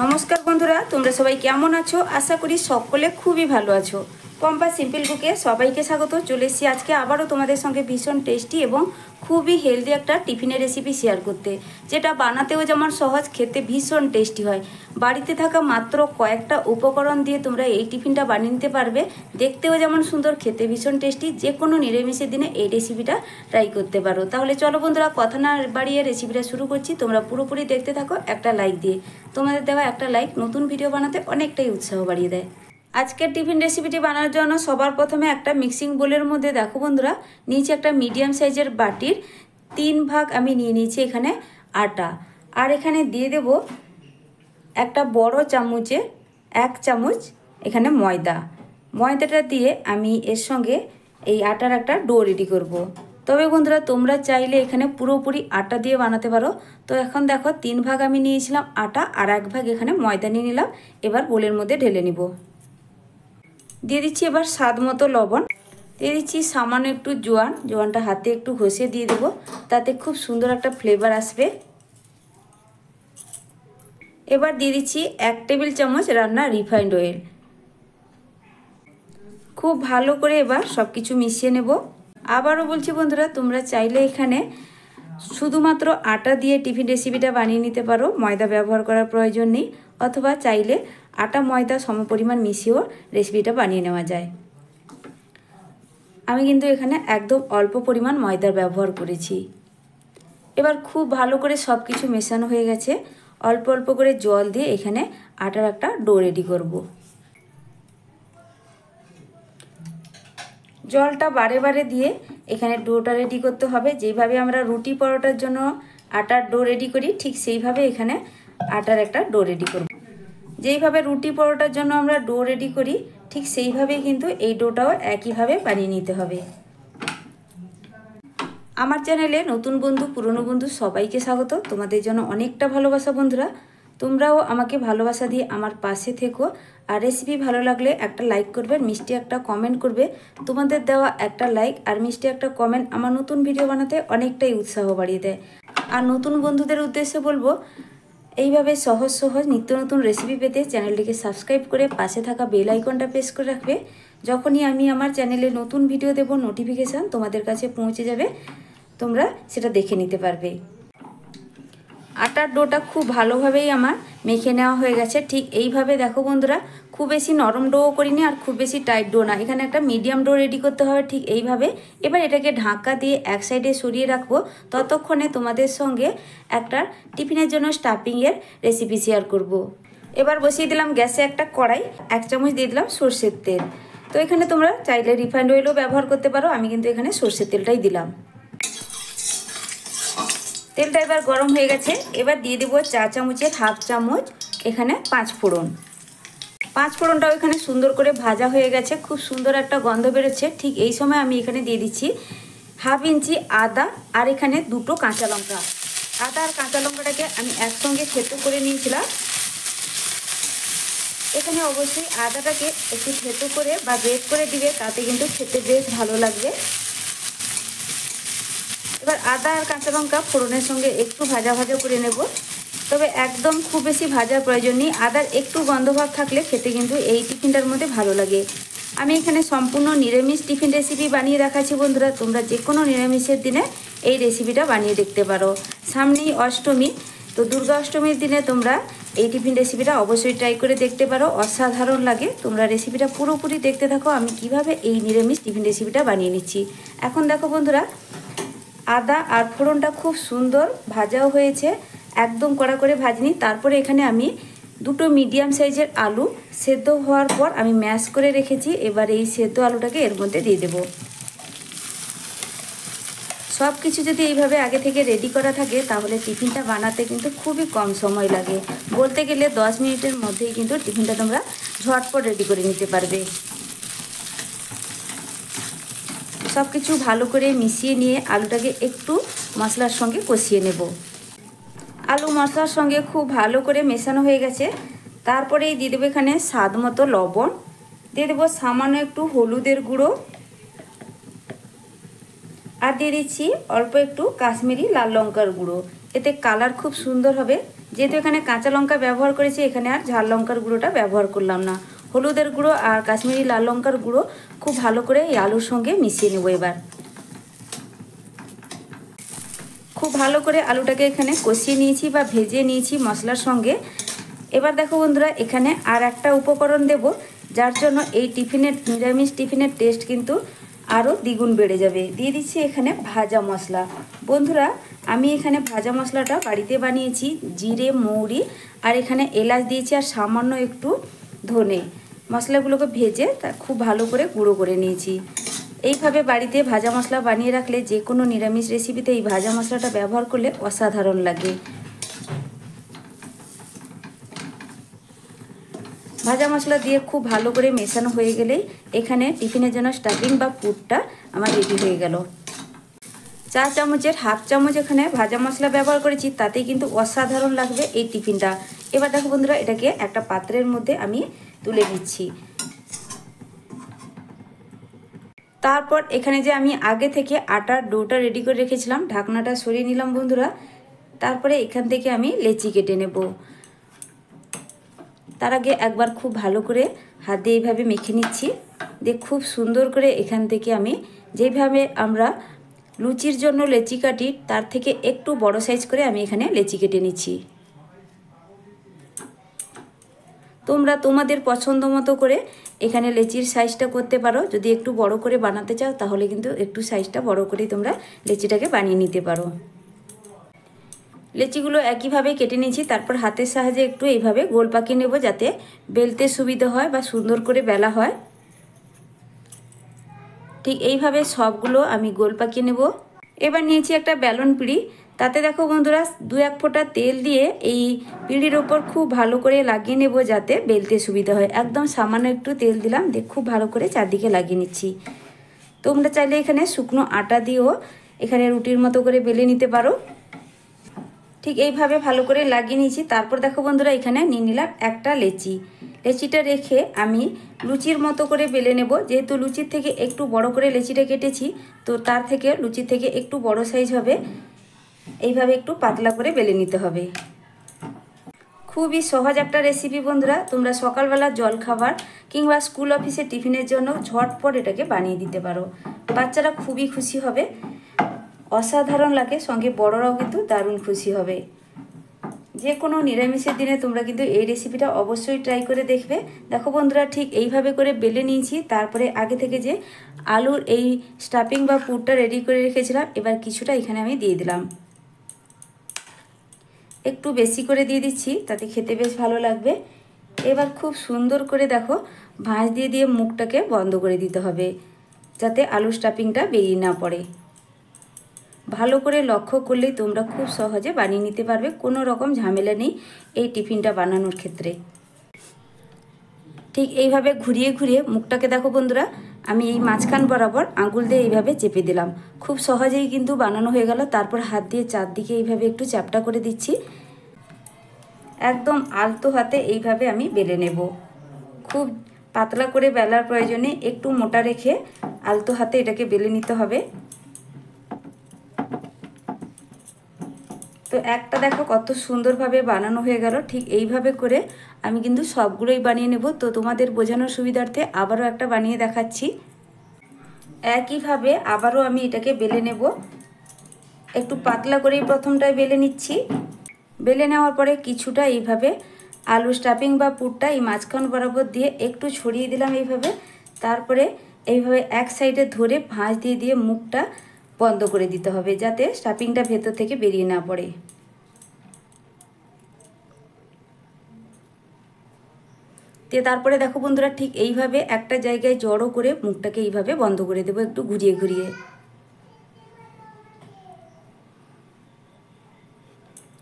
নমস্কার বন্ধুরা, তোমরা সবাই কেমন আছো? আশা করি সকলে খুবই ভালো আছো। পম্পা সিম্পল কুকে সবাইকে স্বাগত। চলে এসেছি আজকে আবারও তোমাদের সঙ্গে ভীষণ টেস্টি এবং খুবই হেলদি একটা টিফিনের রেসিপি শেয়ার করতে, যেটা বানাতেও যেমন সহজ, খেতে ভীষণ টেস্টি হয়। বাড়িতে থাকা মাত্র কয়েকটা উপকরণ দিয়ে তোমরা এই টিফিনটা বানিয়ে নিতে পারবে। দেখতেও যেমন সুন্দর, খেতে ভীষণ টেস্টি। যে কোনো নিরামিষের দিনে এই রেসিপিটা ট্রাই করতে পারো। তাহলে চলো বন্ধুরা, কথা না বাড়িয়ে রেসিপিটা শুরু করছি। তোমরা পুরোপুরি দেখতে থাকো একটা লাইক দিয়ে। তোমাদের দেওয়া একটা লাইক নতুন ভিডিও বানাতে অনেকটাই উৎসাহ বাড়িয়ে দেয়। আজকের টিফিন রেসিপিটি বানানোর জন্য সবার প্রথমে একটা মিক্সিং বোলের মধ্যে দেখো বন্ধুরা, নিচে একটা মিডিয়াম সাইজের বাটির 3 ভাগ আমি নিয়ে নিয়েছি এখানে আটা। আর এখানে দিয়ে দেব একটা বড় চামচে 1 চামচ এখানে ময়দাটা দিয়ে আমি এর সঙ্গে এই আটার একটা ডো রেডি করব। তবে বন্ধুরা, তোমরা চাইলে এখানে পুরোপুরি আটা দিয়ে বানাতে পারো। তো এখন দেখো 3 ভাগ আমি নিয়েছিলাম আটা আর 1 ভাগ এখানে ময়দা নিয়ে নিলাম। এবার বোলের মধ্যে ঢেলে নিব। দিয়ে দিচ্ছি এবার স্বাদ মতো লবণ, দিয়ে দিচ্ছি সামান্য একটু জোয়ানটা হাতে একটু ঘষে দিয়ে দেবো, তাতে খুব সুন্দর একটা ফ্লেভার আসবে। এবার দিয়ে দিচ্ছি 1 টেবিল চামচ রান্না রিফাইন্ড অয়েল। খুব ভালো করে এবার সব কিছু মিশিয়ে নেব। আবারও বলছি বন্ধুরা, তোমরা চাইলে এখানে শুধুমাত্র আটা দিয়ে টিফিন রেসিপিটা বানিয়ে নিতে পারো, ময়দা ব্যবহার করার প্রয়োজন নেই। অথবা চাইলে আটা ময়দা সমপরিমাণ মিশিয়েও রেসিপিটা বানিয়ে নেওয়া যায়। আমি কিন্তু এখানে একদম অল্প পরিমাণ ময়দার ব্যবহার করেছি। এবার খুব ভালো করে সব কিছু মেশানো হয়ে গেছে। অল্প অল্প করে জল দিয়ে এখানে আটার একটা ডো রেডি করব। জলটা বারে বারে দিয়ে এখানে ডোটা রেডি করতে হবে। যেইভাবে আমরা রুটি পরোটার জন্য আটার ডো রেডি করি, ঠিক সেইভাবে এখানে আটার একটা ডো রেডি করব। যেইভাবে রুটি পরোটার জন্য আমরা ডো রেডি করি, ঠিক সেইভাবেই কিন্তু এই ডোটাও একইভাবে বানিয়ে নিতে হবে। আমার চ্যানেলে নতুন বন্ধু পুরনো বন্ধু সবাইকে স্বাগত। তোমাদের জন্য অনেকটা ভালোবাসা বন্ধুরা। তোমরাও আমাকে ভালোবাসা দিয়ে আমার পাশে থেকো। আর রেসিপি ভালো লাগলে একটা লাইক করবে, মিষ্টি একটা কমেন্ট করবে। তোমাদের দেওয়া একটা লাইক আর মিষ্টি একটা কমেন্ট আমার নতুন ভিডিও বানাতে অনেকটাই উৎসাহ বাড়িয়ে দেয়। আর নতুন বন্ধুদের উদ্দেশ্যে বলবো, এইভাবে সহজ নিত্য নতুন রেসিপি পেতে চ্যানেলটিকে সাবস্ক্রাইব করে পাশে থাকা বেল আইকনটা প্রেস করে রাখবে। যখনই আমি আমার চ্যানেলে নতুন ভিডিও দেব, নোটিফিকেশান তোমাদের কাছে পৌঁছে যাবে, তোমরা সেটা দেখে নিতে পারবে। আটার ডোটা খুব ভালোভাবেই আমার মেখে নেওয়া হয়ে গেছে। ঠিক এইভাবে দেখো বন্ধুরা, খুব বেশি নরম ডোও করিনি আর খুব বেশি টাইট ডো না। এখানে একটা মিডিয়াম ডো রেডি করতে হবে ঠিক এইভাবে। এবার এটাকে ঢাকা দিয়ে এক সাইডে সরিয়ে রাখবো। ততক্ষণে তোমাদের সঙ্গে একটা টিফিনের জন্য স্টাফিংয়ের রেসিপি শেয়ার করব। এবার বসিয়ে দিলাম গ্যাসে একটা কড়াই, 1 চামচ দিয়ে দিলাম সর্ষের তেল। তো এখানে তোমরা চাইলে রিফাইন্ড অয়েলও ব্যবহার করতে পারো, আমি কিন্তু এখানে সর্ষের তেলটাই দিলাম। তেলটা এবার গরম হয়ে গেছে। এবার দিয়ে দেবো 4 চামচের 1/2 চামচ এখানে 5 ফোড়ন। 5 ফোড়নটাও এখানে সুন্দর করে ভাজা হয়ে গেছে, খুব সুন্দর একটা গন্ধ বেরোচ্ছে। ঠিক এই সময় আমি এখানে দিয়ে দিচ্ছি 1/2 ইঞ্চি আদা আর এখানে 2টো কাঁচা লঙ্কা। আদা আর কাঁচা লঙ্কাটাকে আমি একসঙ্গে থেতো করে নিয়েছিলাম। এখানে অবশ্যই আদাটাকে একটু থেতো করে বা গ্রেট করে দিবে, তাতে কিন্তু খেতে বেশ ভালো লাগবে। এবার আদা আর কাঁচা লঙ্কা ফোড়নের সঙ্গে একটু ভাজা করে নেব। তবে একদম খুব বেশি ভাজার প্রয়োজন নেই। আদার একটু গন্ধভাব থাকলে খেতে কিন্তু এই টিফিনটার মধ্যে ভালো লাগে। আমি এখানে সম্পূর্ণ নিরামিষ টিফিন রেসিপি বানিয়ে দেখাচ্ছি বন্ধুরা। তোমরা যে কোনো নিরামিষের দিনে এই রেসিপিটা বানিয়ে দেখতে পারো। সামনেই অষ্টমী, তো দুর্গা অষ্টমীর দিনে তোমরা এই টিফিন রেসিপিটা অবশ্যই ট্রাই করে দেখতে পারো, অসাধারণ লাগে। তোমরা রেসিপিটা পুরোপুরি দেখতে থাকো আমি কিভাবে এই নিরামিষ টিফিন রেসিপিটা বানিয়ে নিচ্ছি। এখন দেখো বন্ধুরা, আদা আর ফোড়নটা খুব সুন্দর ভাজাও হয়েছে, একদম কড়া করে ভাজিনি। তারপরে এখানে আমি 2টো মিডিয়াম সাইজের আলু সেদ্ধ হওয়ার পর আমি ম্যাশ করে রেখেছি। এবার এই সেদ্ধ আলুটাকে এর মধ্যে দিয়ে দেব। সব কিছু যদি এইভাবে আগে থেকে রেডি করা থাকে, তাহলে টিফিনটা বানাতে কিন্তু খুবই কম সময় লাগে। বলতে গেলে 10 মিনিটের মধ্যেই কিন্তু টিফিনটা তোমরা ঝটপট রেডি করে নিতে পারবে। সব কিছু ভালো করে মিশিয়ে নিয়ে আলুটাকে একটু মশলার সঙ্গে কষিয়ে নেব। আলু মশলার সঙ্গে খুব ভালো করে মেশানো হয়ে গেছে। তারপরেই দিয়ে দেবো এখানে স্বাদ মতো লবণ, দিয়ে দেবো সামান্য একটু হলুদের গুঁড়ো, আর দিয়ে দিচ্ছি অল্প একটু কাশ্মীরি লাল লঙ্কার গুঁড়ো। এতে কালার খুব সুন্দর হবে যেহেতু এখানে কাঁচা লঙ্কা ব্যবহার করেছি, এখানে আর ঝাল লঙ্কার গুঁড়োটা ব্যবহার করলাম না। হলুদের গুঁড়ো আর কাশ্মীরি লাল লঙ্কার গুঁড়ো খুব ভালো করে এই আলুর সঙ্গে মিশিয়ে নেব। এবার খুব ভালো করে আলুটাকে এখানে কষিয়ে নিয়েছি বা ভেজে নিয়েছি মশলার সঙ্গে। এবার দেখো বন্ধুরা, এখানে আর একটা উপকরণ দেব, যার জন্য এই নিরামিষ টিফিনের টেস্ট কিন্তু আরও দ্বিগুণ বেড়ে যাবে। দিয়ে দিচ্ছি এখানে ভাজা মশলা। বন্ধুরা, আমি এখানে ভাজা মশলাটা বাড়িতে বানিয়েছি। জিরে, মৌরি আর এখানে এলাচ দিয়েছি আর সামান্য একটু ধনে। মশলাগুলোকে ভেজে তা খুব ভালো করে গুঁড়ো করে নিয়েছি। এইভাবে বাড়িতে ভাজা মশলা বানিয়ে রাখলে যে কোনো নিরামিষ রেসিপিতে এই ভাজা মশলাটা ব্যবহার করলে অসাধারণ লাগে। ভাজা মশলা দিয়ে খুব ভালো করে মেশানো হয়ে গেলেই এখানে টিফিনের জন্য স্টাফিং বা পুরটা আমার রেডি হয়ে গেল। 4 চামচের হাফ চামচ এখানে ভাজা মশলা ব্যবহার করেছি, তাতেই কিন্তু অসাধারণ লাগবে এই টিফিনটা। এবার দেখো বন্ধুরা, এটাকে একটা পাত্রের মধ্যে আমি তুলে নিচ্ছি। তারপর এখানে যে আমি আগে থেকে আটার ডোটা রেডি করে রেখেছিলাম, ঢাকনাটা সরিয়ে নিলাম বন্ধুরা। তারপরে এখান থেকে আমি লেচি কেটে নেব। তার আগে একবার খুব ভালো করে হাত দিয়ে এইভাবে মেখে নিচ্ছি। দিয়ে খুব সুন্দর করে এখান থেকে আমি যেভাবে আমরা লুচির জন্য লেচি কাটি, তার থেকে একটু বড় সাইজ করে আমি এখানে লেচি কেটে নিচ্ছি। তোমরা তোমাদের পছন্দ মতো করে এখানে লেচির সাইজটা করতে পারো। যদি একটু বড় করে বানাতে চাও তাহলে কিন্তু একটু সাইজটা বড় করেই তোমরা লেচিটাকে বানিয়ে নিতে পারো। লেচিগুলো একইভাবে কেটে নিয়েছি। তারপর হাতের সাহায্যে একটু এইভাবে গোল পাকিয়ে নেব, যাতে বেলতে সুবিধা হয় বা সুন্দর করে বেলা হয়। ঠিক এইভাবে সবগুলো আমি গোল পাকিয়ে নেব। এবার নিয়েছি একটা বেলন পিঁড়ি। তাতে দেখো বন্ধুরা, 2-1 ফোঁটা তেল দিয়ে এই পিঁড়ির ওপর খুব ভালো করে লাগিয়ে নেব, যাতে বেলতে সুবিধা হয়। একদম সামান্য একটু তেল দিলাম, দিয়ে খুব ভালো করে চারদিকে লাগিয়ে নিচ্ছি। তোমরা চাইলে এখানে শুকনো আটা দিয়েও এখানে রুটির মতো করে বেলে নিতে পারো। ঠিক এইভাবে ভালো করে লাগিয়ে নিয়েছি। তারপর দেখো বন্ধুরা, এখানে নিয়ে নিলাম একটা লেচি। লেচিটা রেখে আমি লুচির মতো করে বেলে নেব। যেহেতু লুচির থেকে একটু বড় করে লেচিটা কেটেছি, তো তার থেকে লুচির থেকে একটু বড় সাইজ হবে। এইভাবে একটু পাতলা করে বেলে নিতে হবে। খুবই সহজ একটা রেসিপি বন্ধুরা। তোমরা সকালবেলা জলখাবার কিংবা স্কুল অফিসে টিফিনের জন্য ঝটপট এটাকে বানিয়ে দিতে পারো। বাচ্চারা খুবই খুশি হবে, অসাধারণ লাগে, সঙ্গে বড়রাও কিন্তু দারুণ খুশি হবে। যে কোনো নিরামিষের দিনে তোমরা কিন্তু এই রেসিপিটা অবশ্যই ট্রাই করে দেখবে। দেখো বন্ধুরা, ঠিক এইভাবে করে বেলে নিয়েছি। তারপরে আগে থেকে যে আলুর এই স্টাফিং বা পুরটা রেডি করে রেখেছিলাম, এবার কিছুটা এখানে আমি দিয়ে দিলাম। একটু বেশি করে দিয়ে দিচ্ছি, তাতে খেতে বেশ ভালো লাগবে। এবার খুব সুন্দর করে দেখো ভাঁজ দিয়ে দিয়ে মুখটাকে বন্ধ করে দিতে হবে, যাতে আলুর স্টাফিংটা বেরিয়ে না পড়ে। ভালো করে লক্ষ্য করলেই তোমরা খুব সহজে বানিয়ে নিতে পারবে, কোনো রকম ঝামেলা নেই এই টিফিনটা বানানোর ক্ষেত্রে। ঠিক এইভাবে ঘুরিয়ে ঘুরিয়ে মুখটাকে দেখো বন্ধুরা, আমি এই মাঝখান বরাবর আঙুল দিয়ে এইভাবে চেপে দিলাম। খুব সহজেই কিন্তু বানানো হয়ে গেল। তারপর হাত দিয়ে চারদিকে এইভাবে একটু চ্যাপটা করে দিচ্ছি। একদম আলতো হাতে এইভাবে আমি বেলে নেব। খুব পাতলা করে বেলার প্রয়োজনে একটু মোটা রেখে আলতো হাতে এটাকে বেলে নিতে হবে। তো একটা দেখো কত সুন্দরভাবে বানানো হয়ে গেল। ঠিক এইভাবে করে আমি কিন্তু সবগুলোই বানিয়ে নেব। তো তোমাদের বোঝানোর সুবিধার্থে আবারও একটা বানিয়ে দেখাচ্ছি। একইভাবে আবারও আমি এটাকে বেলে নেব। একটু পাতলা করেই প্রথমটায় বেলে নিচ্ছি। বেলে নেওয়ার পরে কিছুটা এইভাবে আলু স্টাফিং বা পুরটা এই মাঝখান বরাবর দিয়ে একটু ছড়িয়ে দিলাম এইভাবে। তারপরে এইভাবে এক সাইডে ধরে ভাঁজ দিয়ে দিয়ে মুখটা বন্ধ করে দিতে হবে, যাতে স্টাফিংটা ভেতর থেকে বেরিয়ে না পড়ে। তারপরে দেখো বন্ধুরা, ঠিক এইভাবে একটা জায়গায় জড়ো করে মুখটাকে এইভাবে বন্ধ করে দেবো, একটু ঘুরিয়ে ঘুরিয়ে।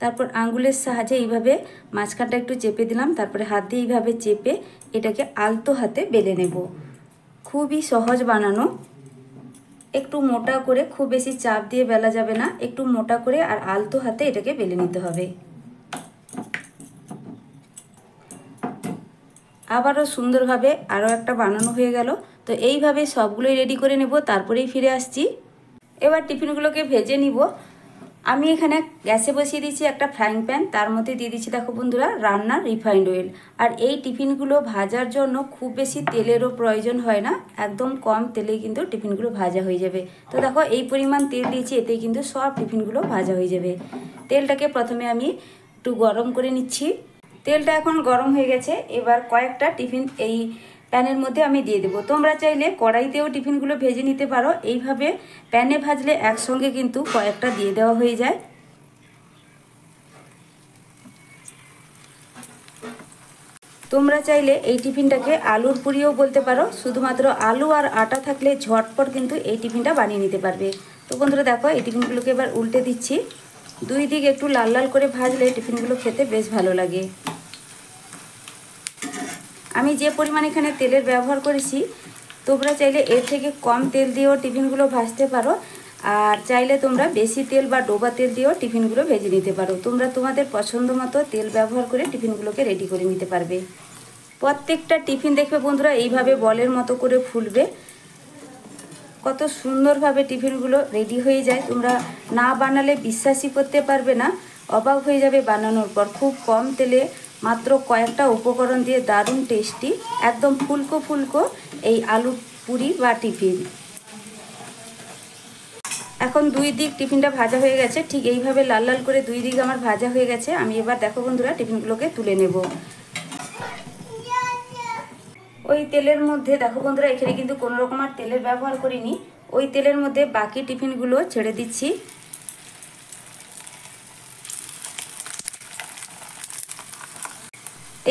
তারপর আঙ্গুলের সাহায্যে এইভাবে মাঝখানটা একটু চেপে দিলাম। তারপরে হাত দিয়ে এইভাবে চেপে এটাকে আলতো হাতে বেলে নেব। খুবই সহজ বানানো। একটু মোটা করে, খুব বেশি চাপ দিয়ে বেলা যাবে না, একটু মোটা করে আর আলতো হাতে এটাকে বেলে নিতে হবে। আবারও সুন্দরভাবে আরও একটা বানানো হয়ে গেল। তো এইভাবে সবগুলোই রেডি করে নেব, তারপরেই ফিরে আসছি। এবার টিফিনগুলোকে ভেজে নিব। আমি এখানে গ্যাসে বসিয়ে দিচ্ছি একটা ফ্রাইং প্যান, তার মধ্যে দিয়ে দিচ্ছি দেখো বন্ধুরা রান্নার রিফাইন্ড অয়েল। আর এই টিফিনগুলো ভাজার জন্য খুব বেশি তেলেরও প্রয়োজন হয় না, একদম কম তেলেই কিন্তু টিফিনগুলো ভাজা হয়ে যাবে। তো দেখো এই পরিমাণ তেল দিয়েছি, এতেই কিন্তু সব টিফিনগুলো ভাজা হয়ে যাবে। তেলটাকে প্রথমে আমি একটু গরম করে নিচ্ছি। তেলটা এখন গরম হয়ে গেছে, এবার কয়েকটা টিফিন এই প্যানের মধ্যে আমি দিয়ে দেবো। তোমরা চাইলে কড়াইতেও টিফিনগুলো ভেজে নিতে পারো, এইভাবে প্যানে ভাজলে একসঙ্গে কিন্তু কয়েকটা দিয়ে দেওয়া হয়ে যায়। তোমরা চাইলে এই টিফিনটাকে আলুর পুরিও বলতে পারো, শুধুমাত্র আলু আর আটা থাকলে ঝটপট কিন্তু এই টিফিনটা বানিয়ে নিতে পারবে। তো বন্ধুরা দেখো এই টিফিনগুলোকে এবার উল্টে দিচ্ছি। দুই দিক একটু লাল লাল করে ভাজলে টিফিনগুলো খেতে বেশ ভালো লাগে। আমি যে পরিমাণ এখানে তেলের ব্যবহার করেছি, তোমরা চাইলে এর থেকে কম তেল দিয়েও টিফিনগুলো ভাজতে পারো, আর চাইলে তোমরা বেশি তেল বা ডোবা তেল দিয়েও টিফিনগুলো ভেজে নিতে পারো। তোমরা তোমাদের পছন্দ মতো তেল ব্যবহার করে টিফিনগুলোকে রেডি করে নিতে পারবে। প্রত্যেকটা টিফিন দেখবে বন্ধুরা এইভাবে বলের মতো করে ফুলবে, কত সুন্দরভাবে টিফিনগুলো রেডি হয়ে যায়। তোমরা না বানালে বিশ্বাসই করতে পারবে না, অবাক হয়ে যাবে বানানোর পর। খুব কম তেলে মাত্র কয়েকটা উপকরণ দিয়ে দারুণ টেস্টি, একদম ফুলকো ফুলকো এই আলু পুরি বা টিফিন। এখন দুই দিক টিফিনটা ভাজা হয়ে গেছে, ঠিক এইভাবে লাল লাল করে দুই দিক আমার ভাজা হয়ে গেছে। আমি এবার দেখো বন্ধুরা টিফিনগুলোকে তুলে নেব। ওই তেলের মধ্যে দেখো বন্ধুরা এখানে কিন্তু কোনো রকম আর তেলের ব্যবহার করিনি, ওই তেলের মধ্যে বাকি টিফিনগুলো ছেড়ে দিচ্ছি।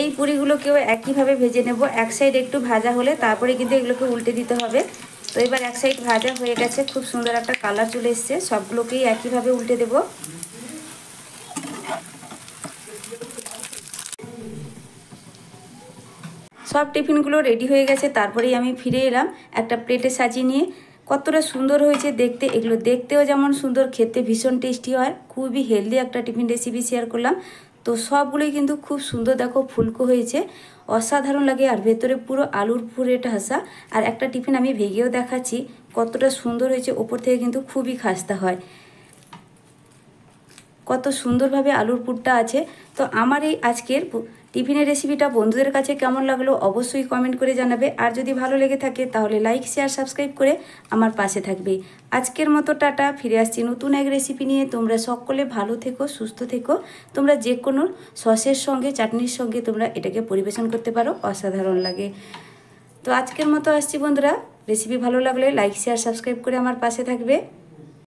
এই পুরিগুলোকেও একইভাবে ভেজে নেব। এক সাইড একটু ভাজা হলে তারপরে কিন্তু এগুলোকে উল্টে দিতে হবে। তো এবার এক সাইড ভাজা হয়ে গেছে, খুব সুন্দর একটা কালার চলে এসছে। সবগুলোকেই একইভাবে উল্টে দেব। সব টিফিনগুলো রেডি হয়ে গেছে, তারপরেই আমি ফিরে এলাম একটা প্লেটে সাজিয়ে নিয়ে। কতটা সুন্দর হয়েছে দেখতে, এগুলো দেখতেও যেমন সুন্দর, খেতে ভীষণ টেস্টি হয়। খুবই হেলদি একটা টিফিন রেসিপি শেয়ার করলাম। তো সবগুলোই কিন্তু খুব সুন্দর, দেখো ফুলকো হয়েছে, অসাধারণ লাগে। আর ভেতরে পুরো আলুর পুরে ঠাসা। আর একটা টিফিন আমি ভেঙেও দেখাচ্ছি কতটা সুন্দর হয়েছে, ওপর থেকে কিন্তু খুবই খাস্তা হয়। কত সুন্দরভাবে আলুর পুরটা আছে। তো আমার এই আজকের টিফিনের রেসিপিটা বন্ধুদের কাছে কেমন লাগলো অবশ্যই কমেন্ট করে জানাবে। আর যদি ভালো লেগে থাকে তাহলে লাইক শেয়ার সাবস্ক্রাইব করে আমার পাশে থাকবে। আজকের মতো টাটা, ফিরে আসছি নতুন এক রেসিপি নিয়ে। তোমরা সকলে ভালো থেকো, সুস্থ থেকো। তোমরা যে কোনো সসের সঙ্গে, চাটনির সঙ্গে তোমরা এটাকে পরিবেশন করতে পারো, অসাধারণ লাগে। তো আজকের মতো আসছি বন্ধুরা, রেসিপি ভালো লাগলে লাইক শেয়ার সাবস্ক্রাইব করে আমার পাশে থাকবে।